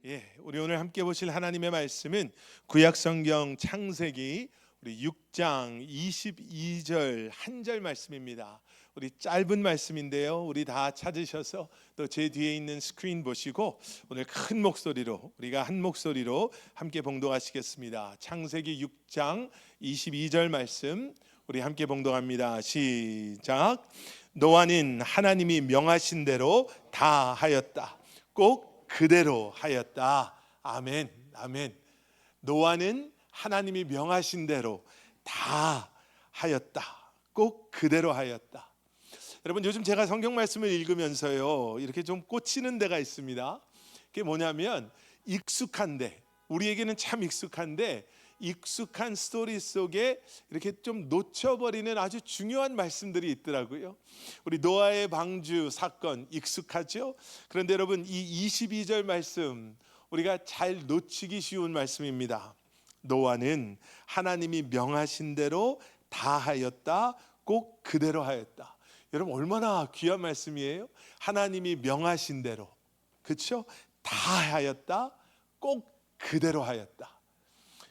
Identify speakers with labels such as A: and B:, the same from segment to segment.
A: 우리 오늘 함께 보실 하나님의 말씀은 구약성경 창세기 우리 6장 22절 한 절 말씀입니다. 우리 짧은 말씀인데요. 우리 다 찾으셔서 또 제 뒤에 있는 스크린 보시고 오늘 큰 목소리로 우리가 한 목소리로 함께 봉독하시겠습니다. 창세기 6장 22절 말씀 우리 함께 봉독합니다. 시작. 노아는 하나님이 명하신 대로 다 하였다. 꼭 그대로 하였다. 아멘. 아멘. 노아는 하나님이 명하신 대로 다 하였다. 꼭 그대로 하였다. 여러분, 요즘 제가 성경 말씀을 읽으면서요, 이렇게 좀 꽂히는 데가 있습니다. 그게 뭐냐면 익숙한데, 우리에게는 참 익숙한데 익숙한 스토리 속에 이렇게 좀 놓쳐버리는 아주 중요한 말씀들이 있더라고요. 우리 노아의 방주 사건 익숙하죠? 그런데 여러분, 이 22절 말씀 우리가 잘 놓치기 쉬운 말씀입니다. 노아는 하나님이 명하신 대로 다 하였다. 꼭 그대로 하였다. 여러분, 얼마나 귀한 말씀이에요? 하나님이 명하신 대로, 그렇죠? 다 하였다. 꼭 그대로 하였다.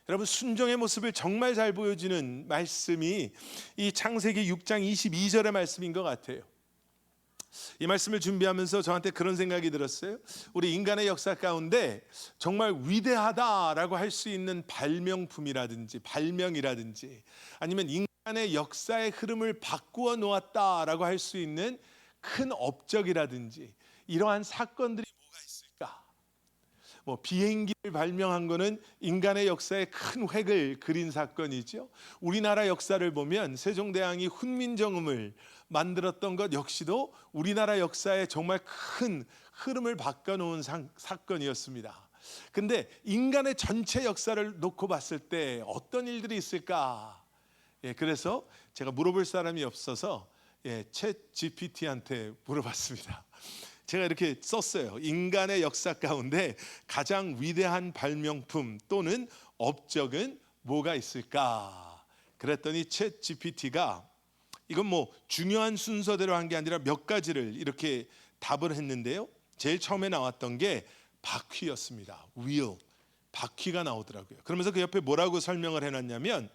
A: 여러분, 순종의 모습을 정말 잘 보여주는 말씀이 이 창세기 6장 22절의 말씀인 것 같아요. 이 말씀을 준비하면서 저한테 그런 생각이 들었어요. 우리 인간의 역사 가운데 정말 위대하다라고 할 수 있는 발명품이라든지 발명이라든지 아니면 인간의 역사의 흐름을 바꾸어 놓았다라고 할 수 있는 큰 업적이라든지 이러한 사건들이 뭐가 있을까? 비행기를 발명한 거는 인간의 역사에 큰 획을 그린 사건이죠. 우리나라 역사를 보면 세종대왕이 훈민정음을 만들었던 것 역시도 우리나라 역사에 정말 큰 흐름을 바꿔놓은 사건이었습니다. 근데 인간의 전체 역사를 놓고 봤을 때 어떤 일들이 있을까? 그래서 제가 물어볼 사람이 없어서 챗 GPT한테 물어봤습니다. 제가 이렇게 썼어요. 인간의 역사 가운데 가장 위대한 발명품 또는 업적은 뭐가 있을까? 그랬더니 챗 GPT가 이건 중요한 순서대로 한 게 아니라 몇 가지를 이렇게 답을 했는데요. 제일 처음에 나왔던 게 바퀴였습니다. wheel, 바퀴가 나오더라고요. 그러면서 그 옆에 뭐라고 설명을 해놨냐면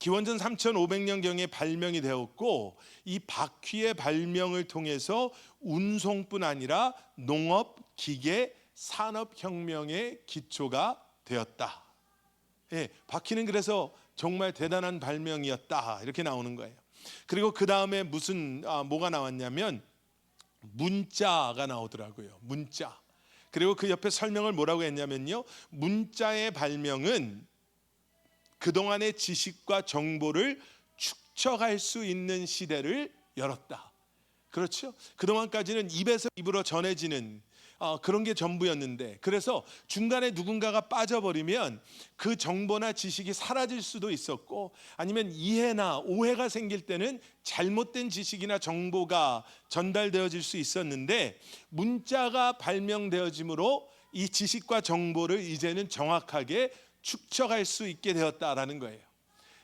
A: 기원전 3500년경에 발명이 되었고 이 바퀴의 발명을 통해서 운송뿐 아니라 농업, 기계, 산업혁명의 기초가 되었다. 바퀴는 그래서 정말 대단한 발명이었다 이렇게 나오는 거예요. 그리고 그 다음에 뭐가 나왔냐면 문자가 나오더라고요. 문자. 그리고 그 옆에 설명을 뭐라고 했냐면요, 문자의 발명은 그동안의 지식과 정보를 축적할 수 있는 시대를 열었다. 그렇죠? 그동안까지는 입에서 입으로 전해지는 그런 게 전부였는데, 그래서 중간에 누군가가 빠져버리면 그 정보나 지식이 사라질 수도 있었고, 아니면 이해나 오해가 생길 때는 잘못된 지식이나 정보가 전달되어질 수 있었는데, 문자가 발명되어짐으로 이 지식과 정보를 이제는 정확하게 축적할 수 있게 되었다라는 거예요.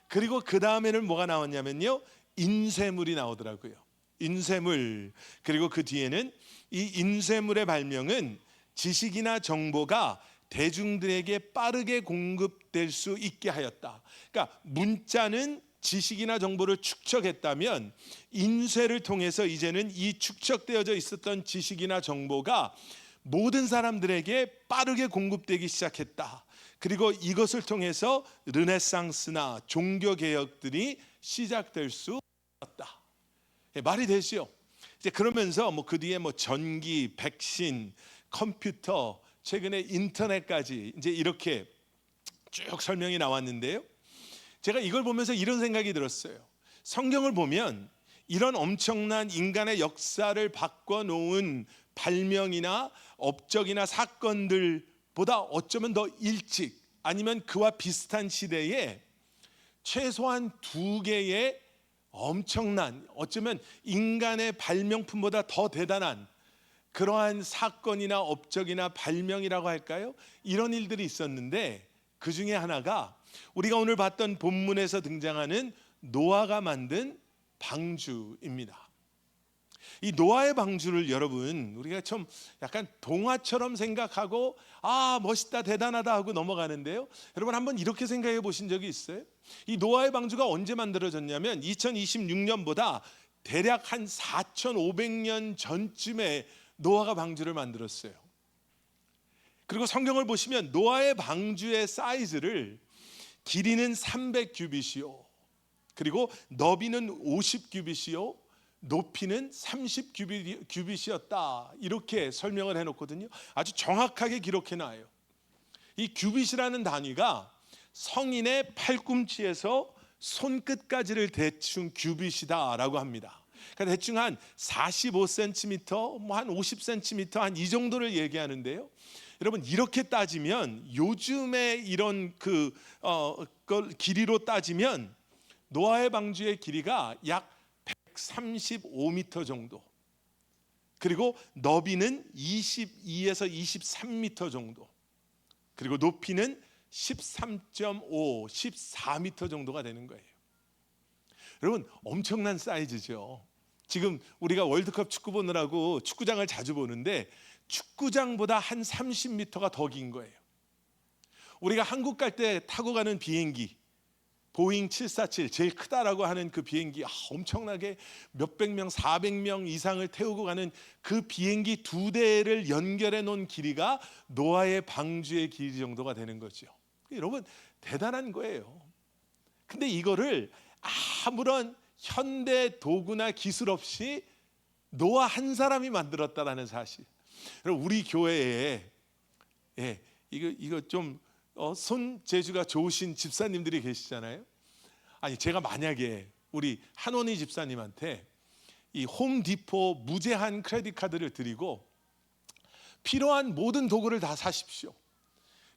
A: 그리고 그 다음에는 뭐가 나왔냐면요, 인쇄물이 나오더라고요. 인쇄물. 그리고 그 뒤에는 이 인쇄물의 발명은 지식이나 정보가 대중들에게 빠르게 공급될 수 있게 하였다. 그러니까 문자는 지식이나 정보를 축적했다면 인쇄를 통해서 이제는 이 축적되어져 있었던 지식이나 정보가 모든 사람들에게 빠르게 공급되기 시작했다. 그리고 이것을 통해서 르네상스나 종교 개혁들이 시작될 수 있었다. 말이 되시죠? 이제 그러면서 그 뒤에 전기, 백신, 컴퓨터, 최근에 인터넷까지 이제 이렇게 쭉 설명이 나왔는데요. 제가 이걸 보면서 이런 생각이 들었어요. 성경을 보면 이런 엄청난 인간의 역사를 바꿔놓은 발명이나 업적이나 사건들보다 어쩌면 더 일찍 아니면 그와 비슷한 시대에 최소한 두 개의 엄청난, 어쩌면 인간의 발명품보다 더 대단한 그러한 사건이나 업적이나 발명이라고 할까요? 이런 일들이 있었는데 그 중에 하나가 우리가 오늘 봤던 본문에서 등장하는 노아가 만든 방주입니다. 이 노아의 방주를 여러분 우리가 좀 약간 동화처럼 생각하고 멋있다 대단하다 하고 넘어가는데요. 여러분 한번 이렇게 생각해 보신 적이 있어요? 이 노아의 방주가 언제 만들어졌냐면 2026년보다 대략 한 4,500년 전쯤에 노아가 방주를 만들었어요. 그리고 성경을 보시면 노아의 방주의 사이즈를 길이는 300규빗이요, 그리고 너비는 50규빗이요, 높이는 30규빗이었다, 이렇게 설명을 해놓거든요. 아주 정확하게 기록해놔요. 이 규빗이라는 단위가 성인의 팔꿈치에서 손끝까지를 대충 규빗이다라고 합니다. 그러니까 대충 한 45cm, 뭐 한 50cm 한 이 정도를 얘기하는데요. 여러분 이렇게 따지면 요즘의 이런 걸 길이로 따지면 노아의 방주의 길이가 약 135m 정도, 그리고 너비는 22에서 23m 정도, 그리고 높이는 13.5, 14m 정도가 되는 거예요. 여러분 엄청난 사이즈죠. 지금 우리가 월드컵 축구 보느라고 축구장을 자주 보는데 축구장보다 한 30m가 더 긴 거예요. 우리가 한국 갈 때 타고 가는 비행기 보잉 747 제일 크다라고 하는 그 비행기, 엄청나게 몇백 명 400명 이상을 태우고 가는 그 비행기 두 대를 연결해 놓은 길이가 노아의 방주의 길이 정도가 되는 거죠. 여러분 대단한 거예요. 근데 이거를 아무런 현대 도구나 기술 없이 노아 한 사람이 만들었다라는 사실. 여러분 우리 교회에 이거 좀 손재주가 좋으신 집사님들이 계시잖아요. 아니 제가 만약에 우리 한원희 집사님한테 이 홈디포 무제한 크레딧 카드를 드리고 필요한 모든 도구를 다 사십시오,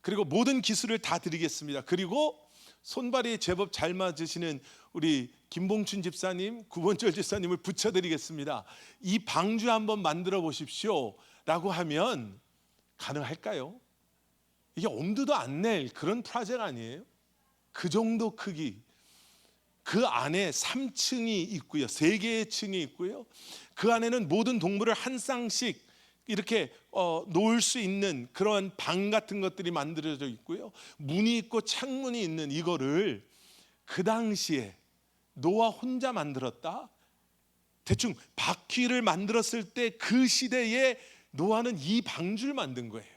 A: 그리고 모든 기술을 다 드리겠습니다, 그리고 손발이 제법 잘 맞으시는 우리 김봉춘 집사님, 구본철 집사님을 붙여드리겠습니다, 이 방주 한번 만들어 보십시오 라고 하면 가능할까요? 이게 엄두도 안 낼 그런 프로젝트 아니에요? 그 정도 크기, 그 안에 3층이 있고요, 3개의 층이 있고요, 그 안에는 모든 동물을 한 쌍씩 이렇게 놓을 수 있는 그런 방 같은 것들이 만들어져 있고요, 문이 있고 창문이 있는 이거를 그 당시에 노아 혼자 만들었다? 대충 바퀴를 만들었을 때 그 시대에 노아는 이 방주를 만든 거예요.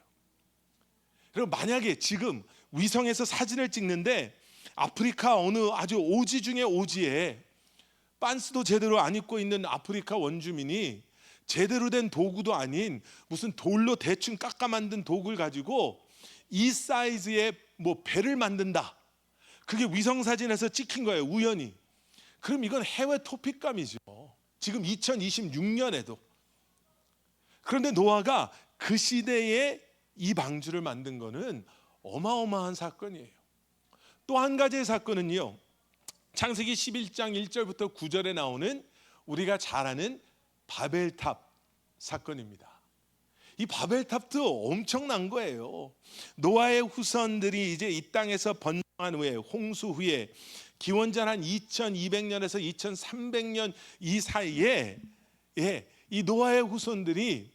A: 그리고 만약에 지금 위성에서 사진을 찍는데 아프리카 어느 아주 오지 중에 오지에 빤스도 제대로 안 입고 있는 아프리카 원주민이 제대로 된 도구도 아닌 무슨 돌로 대충 깎아 만든 도구를 가지고 이 사이즈의 뭐 배를 만든다, 그게 위성 사진에서 찍힌 거예요, 우연히. 그럼 이건 해외 토픽감이죠, 지금 2026년에도. 그런데 노아가 그 시대에 이 방주를 만든 거는 어마어마한 사건이에요. 또 한 가지의 사건은요, 창세기 11장 1절부터 9절에 나오는 우리가 잘 아는 바벨탑 사건입니다. 이 바벨탑도 엄청난 거예요. 노아의 후손들이 이제 이 땅에서 번성한 후에, 홍수 후에 기원전 한 2200년에서 2300년 이 사이에 이 노아의 후손들이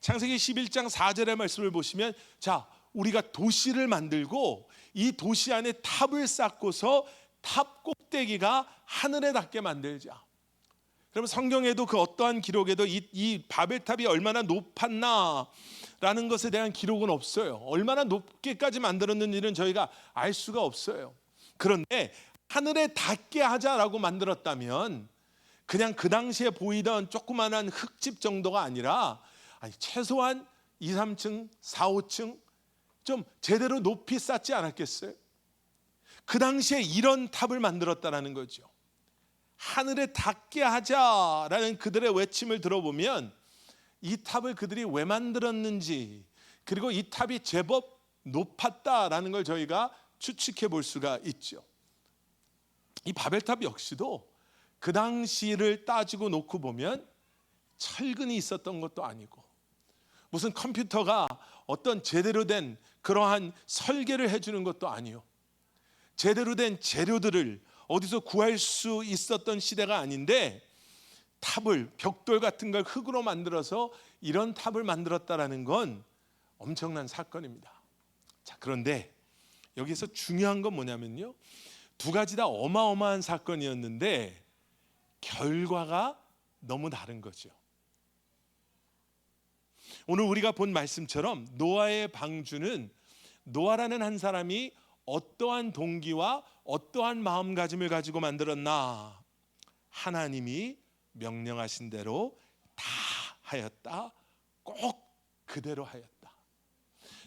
A: 창세기 11장 4절의 말씀을 보시면, 자 우리가 도시를 만들고 이 도시 안에 탑을 쌓고서 탑 꼭대기가 하늘에 닿게 만들자. 그러면 성경에도 그 어떠한 기록에도 이 바벨탑이 얼마나 높았나라는 것에 대한 기록은 없어요. 얼마나 높게까지 만들었는지는 저희가 알 수가 없어요. 그런데 하늘에 닿게 하자라고 만들었다면 그냥 그 당시에 보이던 조그만한 흙집 정도가 아니라 최소한 2, 3층, 4, 5층 좀 제대로 높이 쌓지 않았겠어요? 그 당시에 이런 탑을 만들었다는 거죠. 하늘에 닿게 하자라는 그들의 외침을 들어보면 이 탑을 그들이 왜 만들었는지, 그리고 이 탑이 제법 높았다라는 걸 저희가 추측해 볼 수가 있죠. 이 바벨탑 역시도 그 당시를 따지고 놓고 보면 철근이 있었던 것도 아니고 무슨 컴퓨터가 어떤 제대로 된 그러한 설계를 해주는 것도 아니요, 제대로 된 재료들을 어디서 구할 수 있었던 시대가 아닌데 탑을, 벽돌 같은 걸 흙으로 만들어서 이런 탑을 만들었다라는 건 엄청난 사건입니다. 자, 그런데 여기서 중요한 건 뭐냐면요, 두 가지 다 어마어마한 사건이었는데 결과가 너무 다른 거죠. 오늘 우리가 본 말씀처럼 노아의 방주는 노아라는 한 사람이 어떠한 동기와 어떠한 마음가짐을 가지고 만들었나? 하나님이 명령하신 대로 다 하였다. 꼭 그대로 하였다.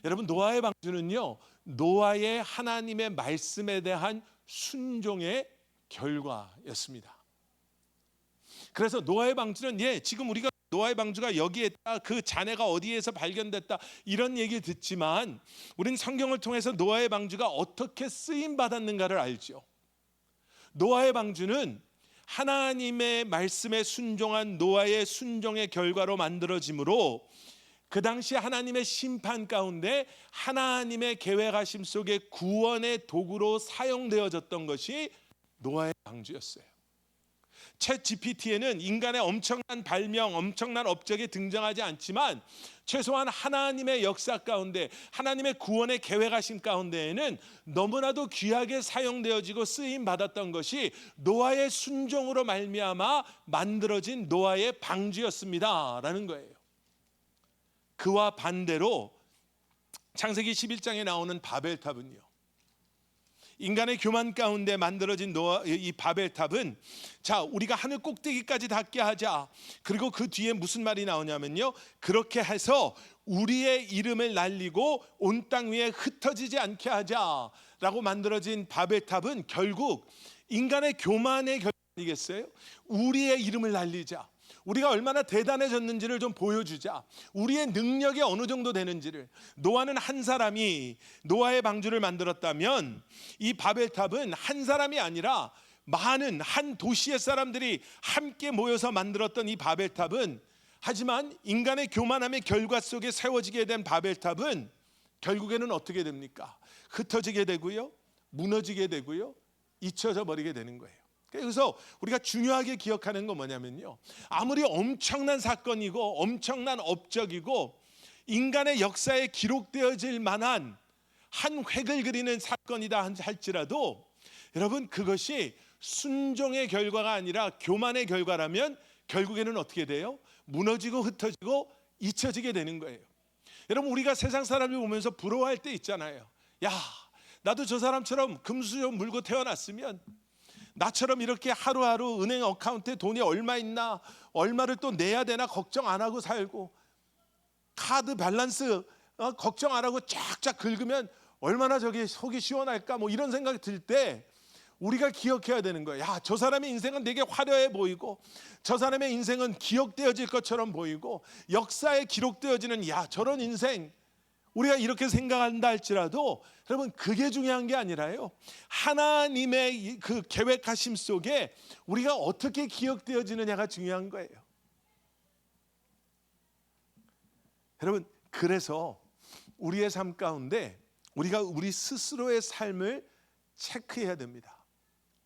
A: 여러분, 노아의 방주는요, 노아의 하나님의 말씀에 대한 순종의 결과였습니다. 그래서 노아의 방주는 지금 우리가 노아의 방주가 여기에 있다, 그 잔해가 어디에서 발견됐다, 이런 얘기 듣지만 우린 성경을 통해서 노아의 방주가 어떻게 쓰임 받았는가를 알죠. 노아의 방주는 하나님의 말씀에 순종한 노아의 순종의 결과로 만들어지므로 그 당시 하나님의 심판 가운데 하나님의 계획하심 속에 구원의 도구로 사용되어졌던 것이 노아의 방주였어요. 챗 GPT에는 인간의 엄청난 발명, 엄청난 업적이 등장하지 않지만 최소한 하나님의 역사 가운데, 하나님의 구원의 계획하심 가운데에는 너무나도 귀하게 사용되어지고 쓰임 받았던 것이 노아의 순종으로 말미암아 만들어진 노아의 방주였습니다라는 거예요. 그와 반대로 창세기 11장에 나오는 바벨탑은요, 인간의 교만 가운데 만들어진 이 바벨탑은, 자, 우리가 하늘 꼭대기까지 닿게 하자. 그리고 그 뒤에 무슨 말이 나오냐면요, 그렇게 해서 우리의 이름을 날리고 온 땅 위에 흩어지지 않게 하자라고 만들어진 바벨탑은 결국 인간의 교만의 결과이겠어요? 우리의 이름을 날리자, 우리가 얼마나 대단해졌는지를 좀 보여주자, 우리의 능력이 어느 정도 되는지를. 노아는 한 사람이 노아의 방주를 만들었다면 이 바벨탑은 한 사람이 아니라 많은 한 도시의 사람들이 함께 모여서 만들었던 이 바벨탑은, 하지만 인간의 교만함의 결과 속에 세워지게 된 바벨탑은 결국에는 어떻게 됩니까? 흩어지게 되고요, 무너지게 되고요, 잊혀져 버리게 되는 거예요. 그래서 우리가 중요하게 기억하는 건 뭐냐면요, 아무리 엄청난 사건이고 엄청난 업적이고 인간의 역사에 기록되어질 만한 한 획을 그리는 사건이다 할지라도, 여러분, 그것이 순종의 결과가 아니라 교만의 결과라면 결국에는 어떻게 돼요? 무너지고 흩어지고 잊혀지게 되는 거예요. 여러분, 우리가 세상 사람을 보면서 부러워할 때 있잖아요. 야, 나도 저 사람처럼 금수저 물고 태어났으면, 나처럼 이렇게 하루하루 은행 어카운트에 돈이 얼마 있나, 얼마를 또 내야 되나 걱정 안 하고 살고, 카드 밸런스 걱정 안 하고 쫙쫙 긁으면 얼마나 저기 속이 시원할까, 뭐 이런 생각이 들 때 우리가 기억해야 되는 거예요. 야, 저 사람의 인생은 되게 화려해 보이고, 저 사람의 인생은 기억되어질 것처럼 보이고, 역사에 기록되어지는, 야, 저런 인생, 우리가 이렇게 생각한다 할지라도 여러분, 그게 중요한 게 아니라요, 하나님의 그 계획하심 속에 우리가 어떻게 기억되어지느냐가 중요한 거예요. 여러분, 그래서 우리의 삶 가운데 우리가 우리 스스로의 삶을 체크해야 됩니다.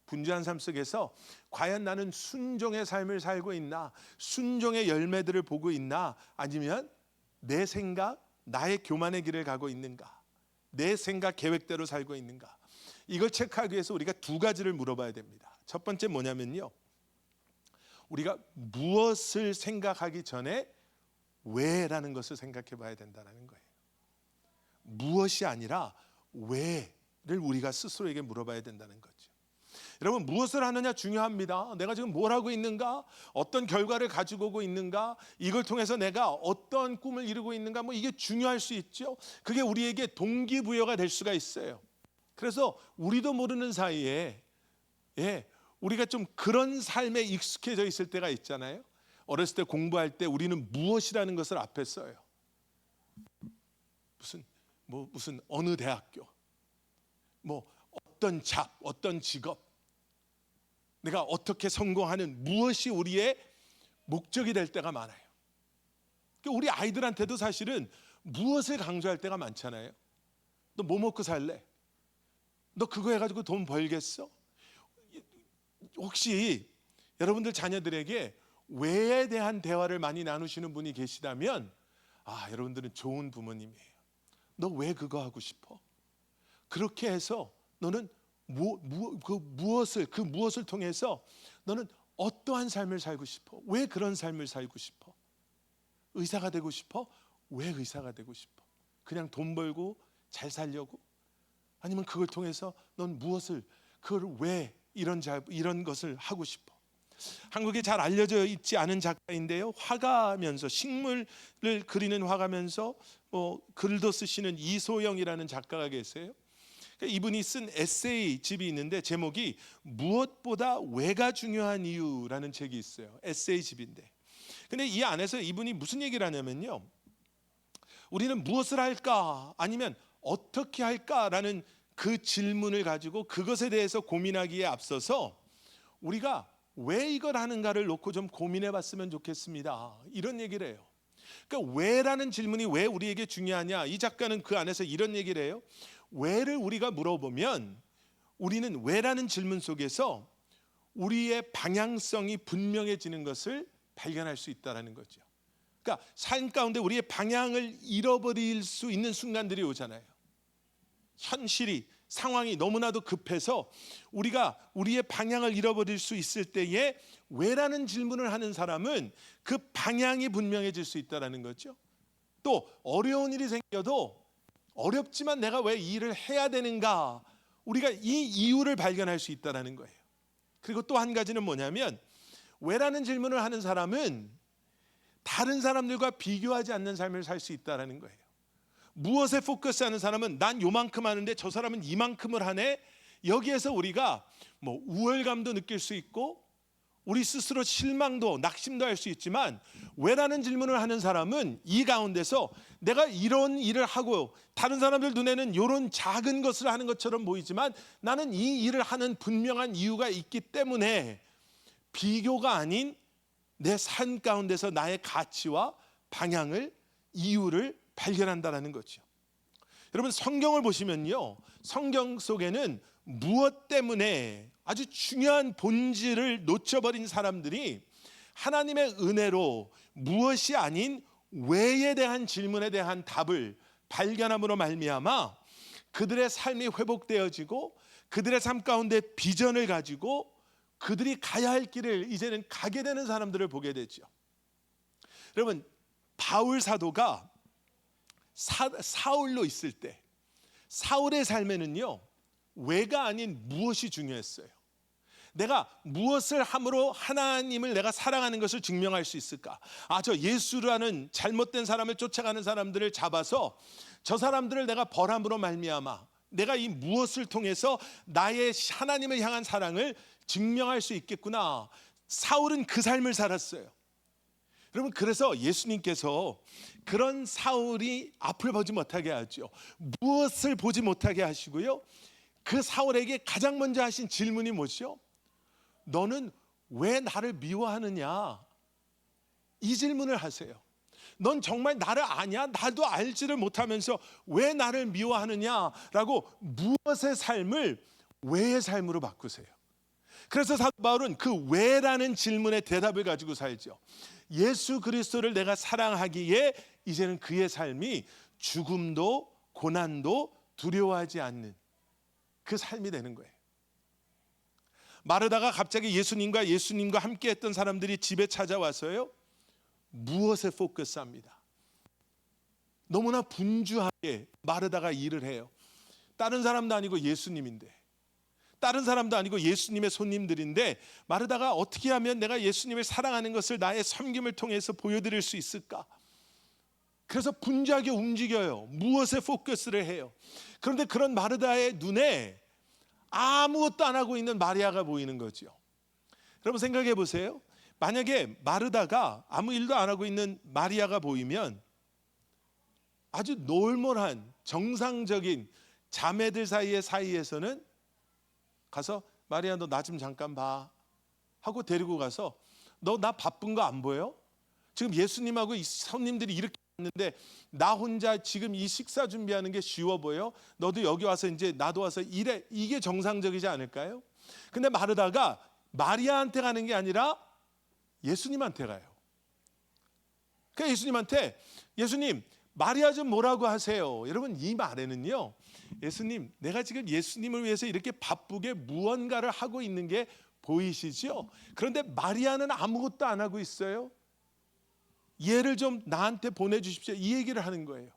A: 분주한 삶 속에서 과연 나는 순종의 삶을 살고 있나, 순종의 열매들을 보고 있나, 아니면 내 생각, 나의 교만의 길을 가고 있는가, 내 생각 계획대로 살고 있는가. 이걸 체크하기 위해서 우리가 두 가지를 물어봐야 됩니다. 첫 번째 뭐냐면요, 우리가 무엇을 생각하기 전에 왜라는 것을 생각해 봐야 된다는 거예요. 무엇이 아니라 왜를 우리가 스스로에게 물어봐야 된다는 거죠. 여러분, 무엇을 하느냐 중요합니다. 내가 지금 뭘 하고 있는가, 어떤 결과를 가지고 오고 있는가, 이걸 통해서 내가 어떤 꿈을 이루고 있는가, 뭐 이게 중요할 수 있죠. 그게 우리에게 동기부여가 될 수가 있어요. 그래서 우리도 모르는 사이에 우리가 좀 그런 삶에 익숙해져 있을 때가 있잖아요. 어렸을 때 공부할 때 우리는 무엇이라는 것을 앞에 써요. 무슨 어느 대학교, 뭐 어떤 잡, 어떤 직업, 내가 어떻게 성공하는, 무엇이 우리의 목적이 될 때가 많아요. 우리 아이들한테도 사실은 무엇을 강조할 때가 많잖아요. 너 뭐 먹고 살래? 너 그거 해가지고 돈 벌겠어? 혹시 여러분들 자녀들에게 왜에 대한 대화를 많이 나누시는 분이 계시다면 여러분들은 좋은 부모님이에요. 너 왜 그거 하고 싶어? 그렇게 해서 너는 그 무엇을 통해서 너는 어떠한 삶을 살고 싶어? 왜 그런 삶을 살고 싶어? 의사가 되고 싶어? 왜 의사가 되고 싶어? 그냥 돈 벌고 잘 살려고? 아니면 그걸 통해서 넌 그걸 왜 이런 것을 하고 싶어? 한국에 잘 알려져 있지 않은 작가인데요, 화가면서 식물을 그리는 화가면서 글도 쓰시는 이소영이라는 작가가 계세요. 이분이 쓴 에세이 집이 있는데 제목이 무엇보다 왜가 중요한 이유라는 책이 있어요. 에세이 집인데, 근데 이 안에서 이분이 무슨 얘기를 하냐면요, 우리는 무엇을 할까 아니면 어떻게 할까라는 그 질문을 가지고 그것에 대해서 고민하기에 앞서서 우리가 왜 이걸 하는가를 놓고 좀 고민해 봤으면 좋겠습니다, 이런 얘기를 해요. 그러니까 왜라는 질문이 왜 우리에게 중요하냐, 이 작가는 그 안에서 이런 얘기를 해요. 왜를 우리가 물어보면 우리는 왜라는 질문 속에서 우리의 방향성이 분명해지는 것을 발견할 수 있다는 거죠. 그러니까 삶 가운데 우리의 방향을 잃어버릴 수 있는 순간들이 오잖아요. 현실이, 상황이 너무나도 급해서 우리가 우리의 방향을 잃어버릴 수 있을 때에 왜라는 질문을 하는 사람은 그 방향이 분명해질 수 있다는 거죠. 또 어려운 일이 생겨도 어렵지만 내가 왜 이 일을 해야 되는가, 우리가 이 이유를 발견할 수 있다는 거예요. 그리고 또 한 가지는 뭐냐면, 왜라는 질문을 하는 사람은 다른 사람들과 비교하지 않는 삶을 살 수 있다는 거예요. 무엇에 포커스하는 사람은 난 요만큼 하는데 저 사람은 이만큼을 하네, 여기에서 우리가 우월감도 느낄 수 있고 우리 스스로 실망도 낙심도 할 수 있지만, 왜라는 질문을 하는 사람은 이 가운데서 내가 이런 일을 하고 다른 사람들 눈에는 이런 작은 것을 하는 것처럼 보이지만 나는 이 일을 하는 분명한 이유가 있기 때문에 비교가 아닌 내 삶 가운데서 나의 가치와 방향을, 이유를 발견한다는 거죠. 여러분, 성경을 보시면요, 성경 속에는 무엇 때문에 아주 중요한 본질을 놓쳐버린 사람들이 하나님의 은혜로 무엇이 아닌 왜에 대한 질문에 대한 답을 발견함으로 말미암아 그들의 삶이 회복되어지고 그들의 삶 가운데 비전을 가지고 그들이 가야 할 길을 이제는 가게 되는 사람들을 보게 되죠. 여러분, 바울 사도가 사울로 있을 때 사울의 삶에는요, 왜가 아닌 무엇이 중요했어요. 내가 무엇을 함으로 하나님을 내가 사랑하는 것을 증명할 수 있을까? 저 예수라는 잘못된 사람을 쫓아가는 사람들을 잡아서 저 사람들을 내가 벌함으로 말미암아 내가 이 무엇을 통해서 나의 하나님을 향한 사랑을 증명할 수 있겠구나. 사울은 그 삶을 살았어요. 여러분, 그래서 예수님께서 그런 사울이 앞을 보지 못하게 하죠. 무엇을 보지 못하게 하시고요, 그 사울에게 가장 먼저 하신 질문이 뭐죠? 너는 왜 나를 미워하느냐? 이 질문을 하세요. 넌 정말 나를 아냐? 나도 알지를 못하면서 왜 나를 미워하느냐라고 무엇의 삶을 왜의 삶으로 바꾸세요. 그래서 사도 바울은 그 왜라는 질문의 대답을 가지고 살죠. 예수 그리스도를 내가 사랑하기에 이제는 그의 삶이 죽음도 고난도 두려워하지 않는 그 삶이 되는 거예요. 마르다가 갑자기 예수님과 함께 했던 사람들이 집에 찾아와서요, 무엇에 포커스합니다. 너무나 분주하게 마르다가 일을 해요. 다른 사람도 아니고 예수님인데, 다른 사람도 아니고 예수님의 손님들인데, 마르다가 어떻게 하면 내가 예수님을 사랑하는 것을 나의 섬김을 통해서 보여드릴 수 있을까? 그래서 분주하게 움직여요. 무엇에 포커스를 해요. 그런데 그런 마르다의 눈에 아무것도 안 하고 있는 마리아가 보이는 거죠. 여러분, 생각해 보세요. 만약에 마르다가 아무 일도 안 하고 있는 마리아가 보이면 아주 놀몰한 정상적인 자매들 사이에서는 가서 마리아, 너 나 좀 잠깐 봐 하고 데리고 가서, 너 나 바쁜 거 안 보여? 지금 예수님하고 이 손님들이 이렇게 왔는데 나 혼자 지금 이 식사 준비하는 게 쉬워 보여? 너도 여기 와서 이제 나도 와서 일해. 이게 정상적이지 않을까요? 근데 마르다가 마리아한테 가는 게 아니라 예수님한테 가요. 그러니까 예수님한테 예수님 마리아 좀 뭐라고 하세요? 여러분 이 말에는요, 예수님 내가 지금 예수님을 위해서 이렇게 바쁘게 무언가를 하고 있는 게 보이시죠? 그런데 마리아는 아무것도 안 하고 있어요. 얘를 좀 나한테 보내주십시오. 이 얘기를 하는 거예요.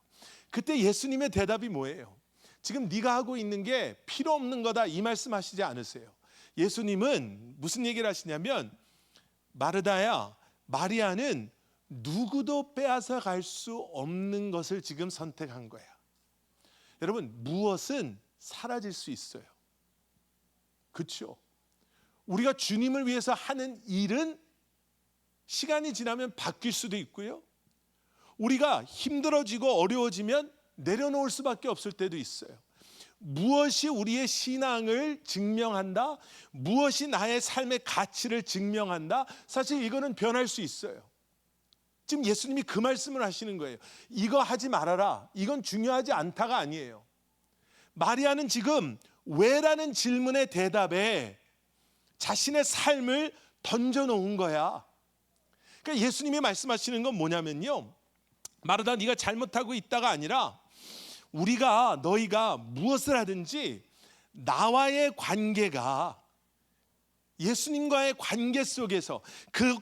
A: 그때 예수님의 대답이 뭐예요? 지금 네가 하고 있는 게 필요 없는 거다 이 말씀하시지 않으세요. 예수님은 무슨 얘기를 하시냐면, 마르다야, 마리아는 누구도 빼앗아 갈 수 없는 것을 지금 선택한 거야. 여러분 무엇은 사라질 수 있어요. 그렇죠? 우리가 주님을 위해서 하는 일은 시간이 지나면 바뀔 수도 있고요, 우리가 힘들어지고 어려워지면 내려놓을 수밖에 없을 때도 있어요. 무엇이 우리의 신앙을 증명한다, 무엇이 나의 삶의 가치를 증명한다, 사실 이거는 변할 수 있어요. 지금 예수님이 그 말씀을 하시는 거예요. 이거 하지 말아라, 이건 중요하지 않다가 아니에요. 마리아는 지금 왜라는 질문의 대답에 자신의 삶을 던져놓은 거야. 그러니까 예수님이 말씀하시는 건 뭐냐면요, 마르다 네가 잘못하고 있다가 아니라 너희가 무엇을 하든지 나와의 관계가, 예수님과의 관계 속에서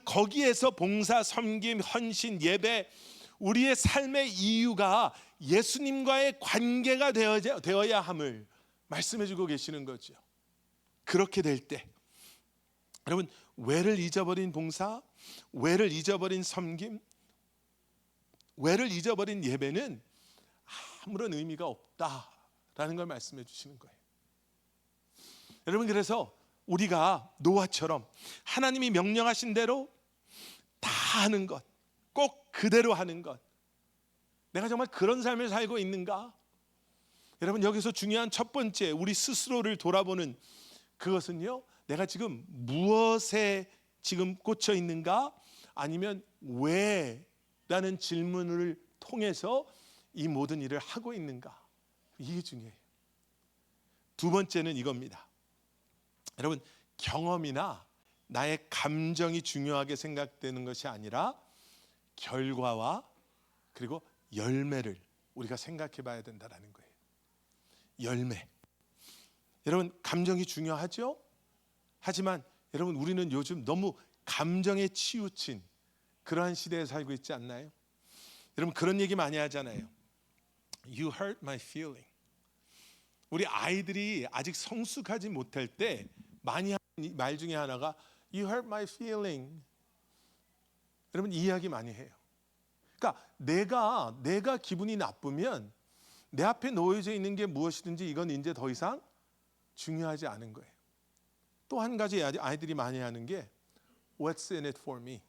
A: 거기에서 봉사, 섬김, 헌신, 예배, 우리의 삶의 이유가 예수님과의 관계가 되어야 함을 말씀해 주고 계시는 거죠. 그렇게 될 때 여러분 왜를 잊어버린 봉사, 왜를 잊어버린 섬김, 왜를 잊어버린 예배는 아무런 의미가 없다라는 걸 말씀해 주시는 거예요. 여러분 그래서 우리가 노아처럼 하나님이 명령하신 대로 다 하는 것, 꼭 그대로 하는 것, 내가 정말 그런 삶을 살고 있는가? 여러분 여기서 중요한 첫 번째 우리 스스로를 돌아보는 그것은요, 내가 지금 무엇에 지금 꽂혀 있는가, 아니면 왜라는 질문을 통해서 이 모든 일을 하고 있는가, 이게 중요해요. 두 번째는 이겁니다. 여러분 경험이나 나의 감정이 중요하게 생각되는 것이 아니라 결과와 그리고 열매를 우리가 생각해 봐야 된다는 거예요. 열매. 여러분 감정이 중요하죠? 하지만 여러분 우리는 요즘 너무 감정에 치우친 그러한 시대에 살고 있지 않나요? 여러분 그런 얘기 많이 하잖아요. You hurt my feeling. 우리 아이들이 아직 성숙하지 못할 때 많이 하는 말 중에 하나가 You hurt my feeling. 여러분 이 이야기 많이 해요. 그러니까 내가 기분이 나쁘면 내 앞에 놓여져 있는 게 무엇이든지 이건 이제 더 이상 중요하지 않은 거예요. 또 한 가지 아이들이 많이 하는 게 What's in it for me?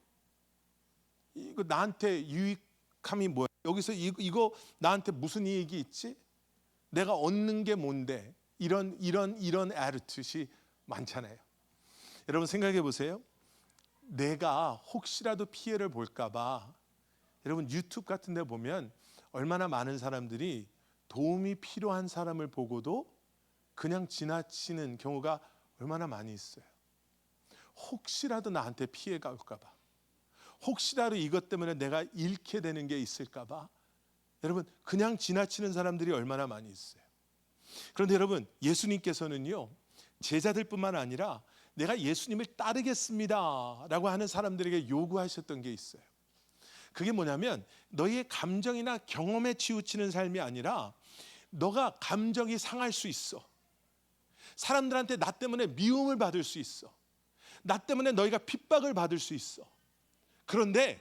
A: 이거 나한테 유익함이 뭐야? 여기서 이거 나한테 무슨 이익이 있지? 내가 얻는 게 뭔데? 이런 attitude이 많잖아요. 여러분 생각해 보세요. 내가 혹시라도 피해를 볼까 봐, 여러분 유튜브 같은 데 보면 얼마나 많은 사람들이 도움이 필요한 사람을 보고도 그냥 지나치는 경우가 얼마나 많이 있어요. 혹시라도 나한테 피해가 올까 봐, 혹시라도 이것 때문에 내가 잃게 되는 게 있을까 봐 여러분 그냥 지나치는 사람들이 얼마나 많이 있어요. 그런데 여러분 예수님께서는요, 제자들뿐만 아니라 내가 예수님을 따르겠습니다 라고 하는 사람들에게 요구하셨던 게 있어요. 그게 뭐냐면 너희의 감정이나 경험에 치우치는 삶이 아니라 너가 감정이 상할 수 있어. 사람들한테 나 때문에 미움을 받을 수 있어. 나 때문에 너희가 핍박을 받을 수 있어. 그런데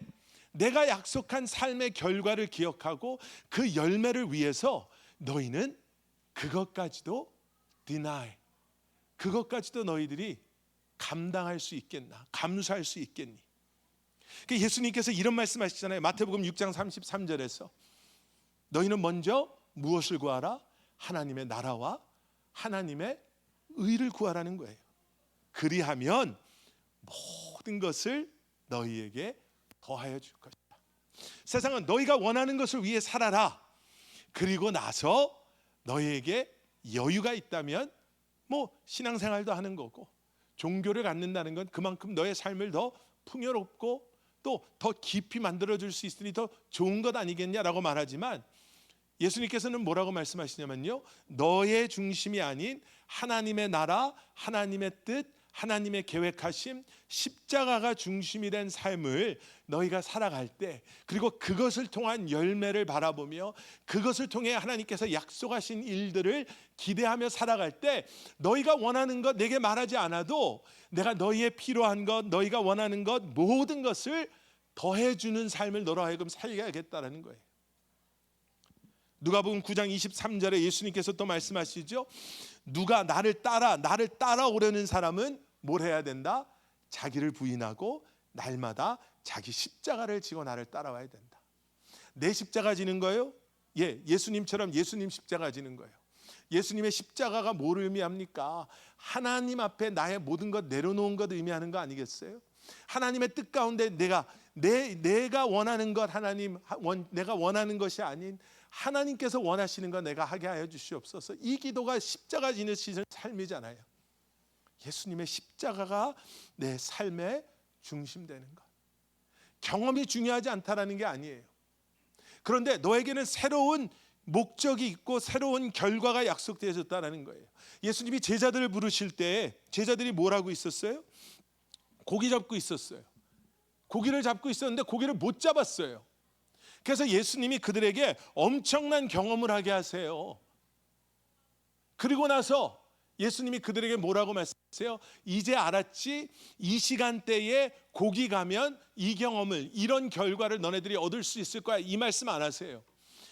A: 내가 약속한 삶의 결과를 기억하고 그 열매를 위해서 너희는 그것까지도 deny, 그것까지도 너희들이 감당할 수 있겠나, 감수할 수 있겠니? 예수님께서 이런 말씀하시잖아요. 마태복음 6장 33절에서 너희는 먼저 무엇을 구하라? 하나님의 나라와 하나님의 의를 구하라는 거예요. 그리하면 모든 것을 너희에게 더하여 줄 것이다. 세상은 너희가 원하는 것을 위해 살아라. 그리고 나서 너희에게 여유가 있다면 신앙생활도 하는 거고 종교를 갖는다는 건 그만큼 너의 삶을 더 풍요롭고 또 더 깊이 만들어줄 수 있으니 더 좋은 것 아니겠냐라고 말하지만, 예수님께서는 뭐라고 말씀하시냐면요, 너의 중심이 아닌 하나님의 나라, 하나님의 뜻, 하나님의 계획하심, 십자가가 중심이 된 삶을 너희가 살아갈 때, 그리고 그것을 통한 열매를 바라보며 그것을 통해 하나님께서 약속하신 일들을 기대하며 살아갈 때, 너희가 원하는 것 내게 말하지 않아도 내가 너희의 필요한 것, 너희가 원하는 것 모든 것을 더해주는 삶을 너로 하여금 살게 하겠다라는 거예요. 누가복음 9장 23절에 예수님께서 또 말씀하시죠. 누가 나를 따라오려는 사람은 뭘 해야 된다? 자기를 부인하고 날마다 자기 십자가를 지고 나를 따라와야 된다. 내 십자가 지는 거예요? 예수님처럼 예수님 십자가 지는 거예요. 예수님의 십자가가 뭘 의미합니까? 하나님 앞에 나의 모든 것 내려놓은 것 의미하는 거 아니겠어요? 하나님의 뜻 가운데 내가 원하는 것, 내가 원하는 것이 아닌 하나님께서 원하시는 것 내가 하게 하여 주시옵소서. 이 기도가 십자가 지는 삶이잖아요. 예수님의 십자가가 내 삶의 중심되는 것. 경험이 중요하지 않다라는 게 아니에요. 그런데 너에게는 새로운 목적이 있고 새로운 결과가 약속되어졌다는 거예요. 예수님이 제자들을 부르실 때 제자들이 뭐라고 있었어요? 고기 잡고 있었어요. 고기를 잡고 있었는데 고기를 못 잡았어요. 그래서 예수님이 그들에게 엄청난 경험을 하게 하세요. 그리고 나서 예수님이 그들에게 뭐라고 말씀하세요? 이제 알았지? 이 시간대에 고기 가면 이 경험을, 이런 결과를 너네들이 얻을 수 있을 거야. 이 말씀 안 하세요.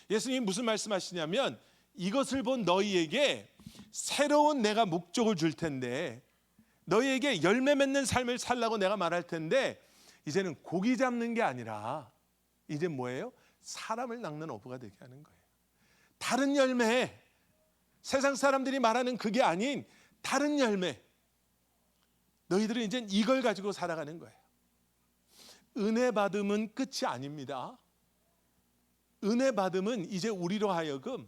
A: 예수님이 무슨 말씀하시냐면, 이것을 본 너희에게 새로운 내가 목적을 줄 텐데, 너희에게 열매 맺는 삶을 살라고 내가 말할 텐데, 이제는 고기 잡는 게 아니라 이제 뭐예요? 사람을 낚는 어부가 되게 하는 거예요. 다른 열매, 세상 사람들이 말하는 그게 아닌 다른 열매, 너희들은 이제 이걸 가지고 살아가는 거예요. 은혜 받음은 끝이 아닙니다. 은혜 받음은 이제 우리로 하여금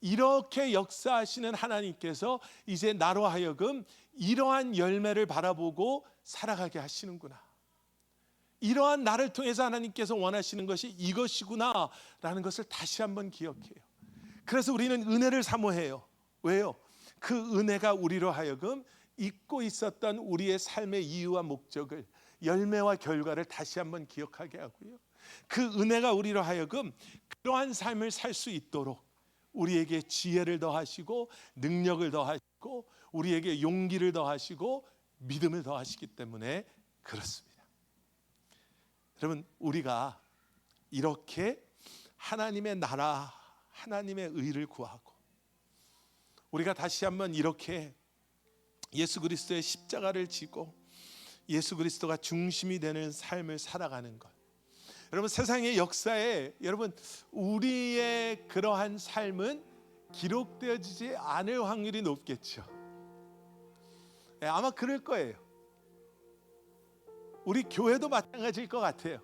A: 이렇게 역사하시는 하나님께서 이제 나로 하여금 이러한 열매를 바라보고 살아가게 하시는구나, 이러한 나를 통해서 하나님께서 원하시는 것이 이것이구나 라는 것을 다시 한번 기억해요. 그래서 우리는 은혜를 사모해요. 왜요? 그 은혜가 우리로 하여금 잊고 있었던 우리의 삶의 이유와 목적을, 열매와 결과를 다시 한번 기억하게 하고요, 그 은혜가 우리로 하여금 그러한 삶을 살 수 있도록 우리에게 지혜를 더하시고 능력을 더하시고 우리에게 용기를 더하시고 믿음을 더하시기 때문에 그렇습니다. 여러분, 우리가 이렇게 하나님의 나라, 하나님의 의를 구하고 우리가 다시 한번 이렇게 예수 그리스도의 십자가를 지고 예수 그리스도가 중심이 되는 삶을 살아가는 것, 여러분, 세상의 역사에 여러분 우리의 그러한 삶은 기록되어지지 않을 확률이 높겠죠. 아마 그럴 거예요. 우리 교회도 마찬가지일 것 같아요.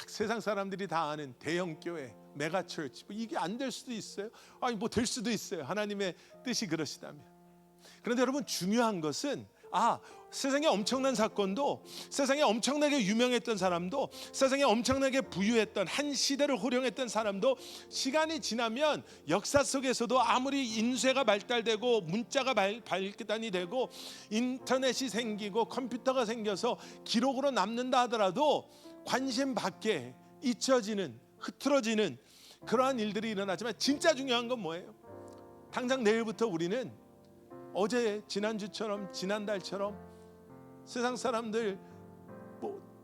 A: 세상 사람들이 다 아는 대형 교회, 메가처치, 이게 안 될 수도 있어요. 뭐 될 수도 있어요. 하나님의 뜻이 그러시다면. 그런데 여러분, 중요한 것은 세상에 엄청난 사건도, 세상에 엄청나게 유명했던 사람도, 세상에 엄청나게 부유했던, 한 시대를 호령했던 사람도 시간이 지나면 역사 속에서도 아무리 인쇄가 발달되고 문자가 발달이 되고 인터넷이 생기고 컴퓨터가 생겨서 기록으로 남는다 하더라도 관심 밖에 잊혀지는, 흐트러지는 그러한 일들이 일어나지만, 진짜 중요한 건 뭐예요? 당장 내일부터 우리는 어제, 지난주처럼, 지난달처럼 세상 사람들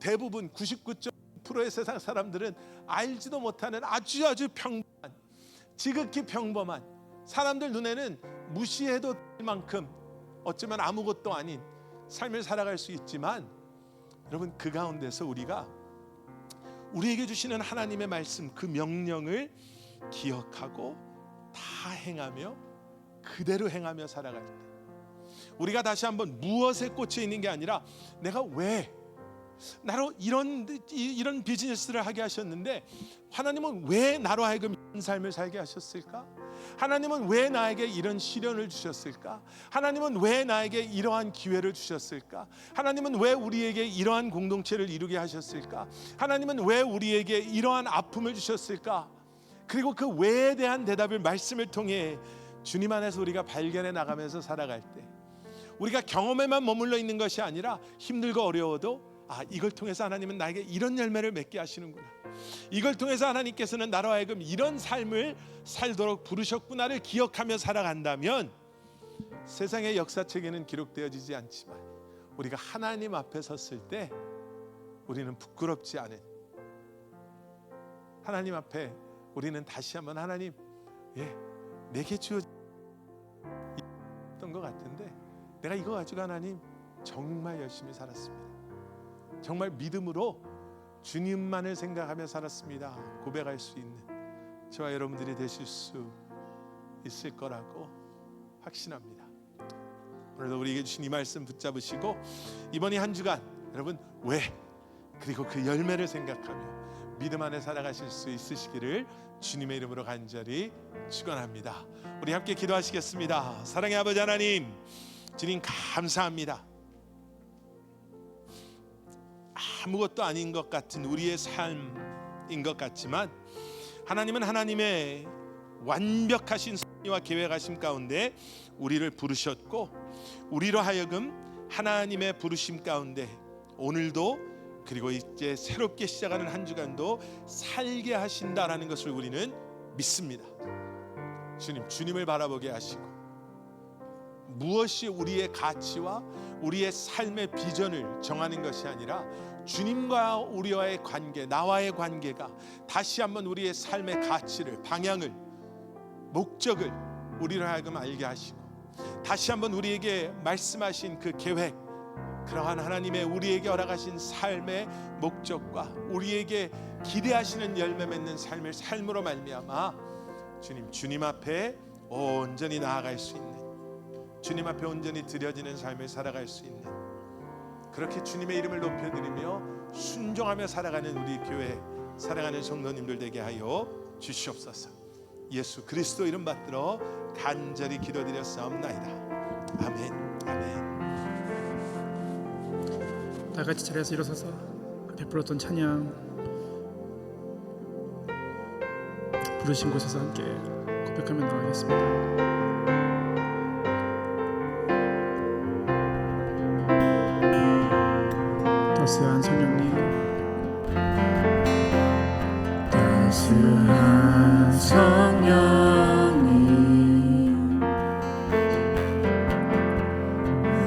A: 대부분 99.9%의 세상 사람들은 알지도 못하는 아주 평범한, 지극히 평범한, 사람들 눈에는 무시해도 될 만큼 어쩌면 아무것도 아닌 삶을 살아갈 수 있지만, 여러분, 그 가운데서 우리가 우리에게 주시는 하나님의 말씀, 그 명령을 기억하고 다 행하며 그대로 행하며 살아갈 때, 우리가 다시 한번 무엇에 꽂혀 있는 게 아니라 내가 왜 나로 이런 비즈니스를 하게 하셨는데, 하나님은 왜 나로 하여금 이런 삶을 살게 하셨을까? 하나님은 왜 나에게 이런 시련을 주셨을까? 하나님은 왜 나에게 이러한 기회를 주셨을까? 하나님은 왜 우리에게 이러한 공동체를 이루게 하셨을까? 하나님은 왜 우리에게 이러한 아픔을 주셨을까? 그리고 그 왜에 대한 대답을 말씀을 통해 주님 안에서 우리가 발견해 나가면서 살아갈 때, 우리가 경험에만 머물러 있는 것이 아니라 힘들고 어려워도 이걸 통해서 하나님은 나에게 이런 열매를 맺게 하시는구나, 이걸 통해서 하나님께서는 나로 하여금 이런 삶을 살도록 부르셨구나를 기억하며 살아간다면 세상의 역사책에는 기록되어지지 않지만 우리가 하나님 앞에 섰을 때 우리는 부끄럽지 않은, 하나님 앞에 우리는 다시 한번 하나님, 내게 주어졌던 것 같은데 내가 이거 가지고 하나님 정말 열심히 살았습니다, 정말 믿음으로 주님만을 생각하며 살았습니다 고백할 수 있는 저와 여러분들이 되실 수 있을 거라고 확신합니다. 오늘도 우리에게 주신 이 말씀 붙잡으시고 이번 한 주간 여러분 왜, 그리고 그 열매를 생각하며 믿음 안에 살아가실 수 있으시기를 주님의 이름으로 간절히 축원합니다. 우리 함께 기도하시겠습니다. 사랑의 아버지 하나님, 주님 감사합니다. 아무것도 아닌 것 같은 우리의 삶인 것 같지만 하나님은 하나님의 완벽하신 섭리와 계획하심 가운데 우리를 부르셨고, 우리로 하여금 하나님의 부르심 가운데 오늘도 그리고 이제 새롭게 시작하는 한 주간도 살게 하신다라는 것을 우리는 믿습니다. 주님, 주님을 바라보게 하시고 무엇이 우리의 가치와 우리의 삶의 비전을 정하는 것이 아니라 주님과 우리와의 관계, 나와의 관계가 다시 한번 우리의 삶의 가치를, 방향을, 목적을 우리로 하여금 알게 하시고 다시 한번 우리에게 말씀하신 그 계획, 그러한 하나님의 우리에게 허락하신 삶의 목적과 우리에게 기대하시는 열매 맺는 삶을 삶으로 말미암아 주님 앞에 온전히 나아갈 수 있는, 주님 앞에 온전히 드려지는 삶을 살아갈 수 있는, 그렇게 주님의 이름을 높여드리며 순종하며 살아가는 우리 교회 사랑하는 성도님들 되게 하여 주시옵소서. 예수 그리스도 이름 받들어 간절히 기도드렸사옵나이다. 아멘. 아멘.
B: 다 같이 자리에서 일어서서 베풀었던 찬양 부르신 곳에서 함께 고백하며 나가겠습니다. 따스한 성령님,
C: 따스한 성령님,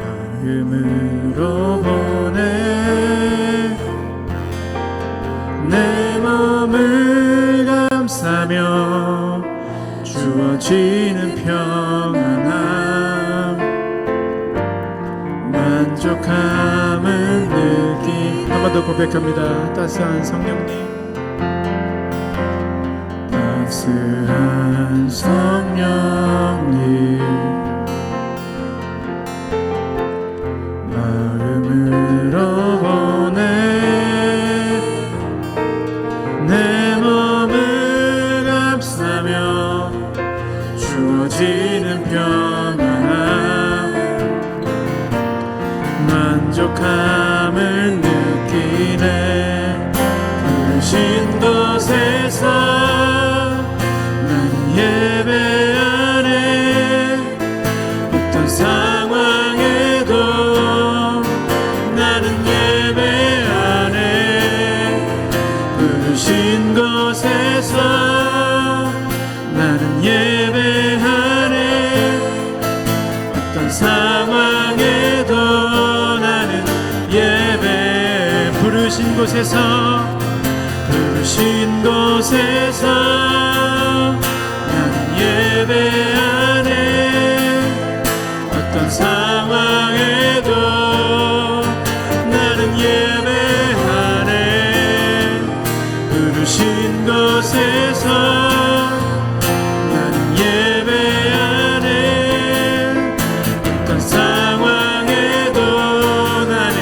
C: 마음으로 보내 내 몸을 감싸며 주어지는 평안함, 만족함을 느끼.
B: 한 번 더 고백합니다. 따스한 성령님,
C: 따스한 성령님, 마음으로 보내 내 몸을 감싸며 주어지는 평안함, 만족함을 느끼네. 부르신 곳에서 난 예배하네. 어떤 상황에도 나는 예배하네. 부르신 곳에서 나는 예배하네. 어떤 상황에도 나는 예배. 부르신 곳에서, 부르신 곳에서 나는 예배하네. 어떤 상황에도 나는 예배하네. 부르신 곳에서 나는 예배하네. 어떤 상황에도 나는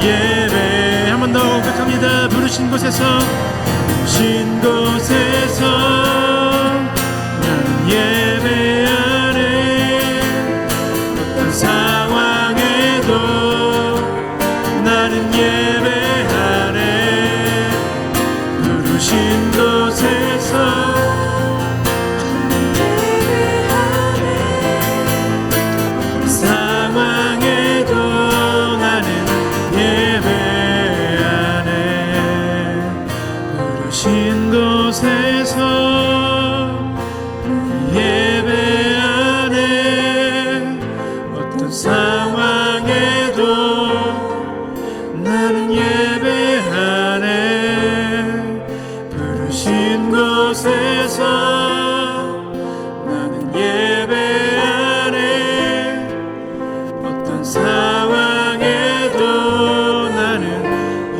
C: 예배. 한 번 더 고백합니다. 부르신 곳에서, 부르신 곳에서 나는 예배. 곳에서 예배 안에 어떤 상황에도 나는 예배 안에 부르신 곳에서 나는 예배 안에 어떤 상황에도 나는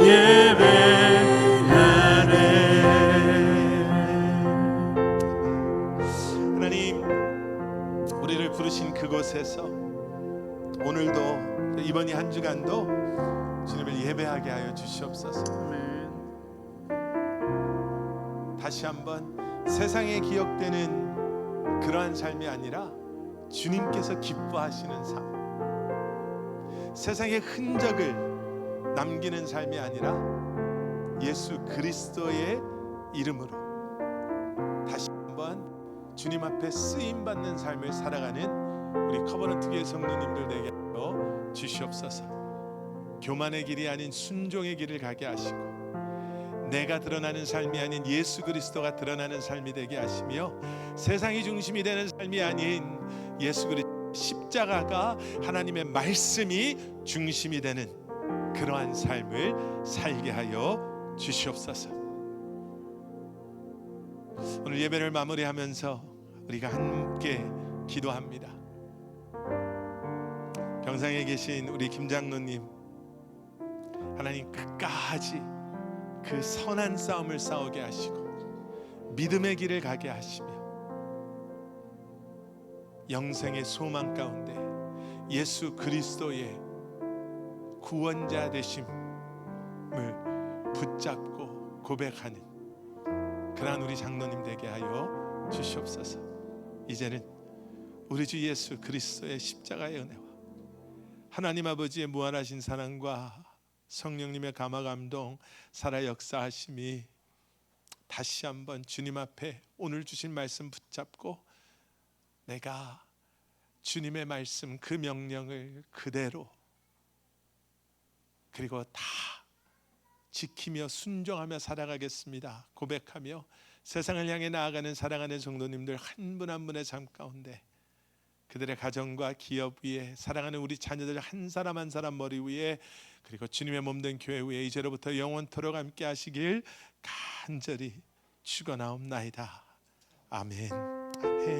C: 예배 안에.
A: 하나님, 우리를 부르신 그곳에서 오늘도 이번 이 한 주간도 주님을 예배하게 하여 주시옵소서.
B: 아멘.
A: 다시 한번 세상에 기억되는 그러한 삶이 아니라 주님께서 기뻐하시는 삶, 세상의 흔적을 남기는 삶이 아니라 예수 그리스도의 이름으로 다시 한번 주님 앞에 쓰임받는 삶을 살아가는 우리 커버넌트 교회 성도님들 되게 하여 주시옵소서. 교만의 길이 아닌 순종의 길을 가게 하시고 내가 드러나는 삶이 아닌 예수 그리스도가 드러나는 삶이 되게 하시며 세상이 중심이 되는 삶이 아닌 예수 그리스도 십자가가 하나님의 말씀이 중심이 되는 그러한 삶을 살게 하여 주시옵소서. 오늘 예배를 마무리하면서 우리가 함께 기도합니다. 병상에 계신 우리 김장로님, 하나님 끝까지 그 선한 싸움을 싸우게 하시고 믿음의 길을 가게 하시며 영생의 소망 가운데 예수 그리스도의 구원자 되심을 붙잡고 고백하는 그러한 우리 장로님 되게 하여 주시옵소서. 이제는 우리 주 예수 그리스도의 십자가의 은혜와 하나님 아버지의 무한하신 사랑과 성령님의 감화 감동 살아 역사하심이 다시 한번 주님 앞에 오늘 주신 말씀 붙잡고 내가 주님의 말씀 그 명령을 그대로 그리고 다 지키며 순종하며 살아가겠습니다 고백하며 세상을 향해 나아가는 사랑하는 성도님들 한 분 한 분의 삶 가운데 그들의 가정과 기업 위에 사랑하는 우리 자녀들 한 사람 한 사람 머리 위에 그리고 주님의 몸된 교회 위에 이제로부터 영원토록 함께 하시길 간절히 축원하옵나이다. 아멘. 아멘.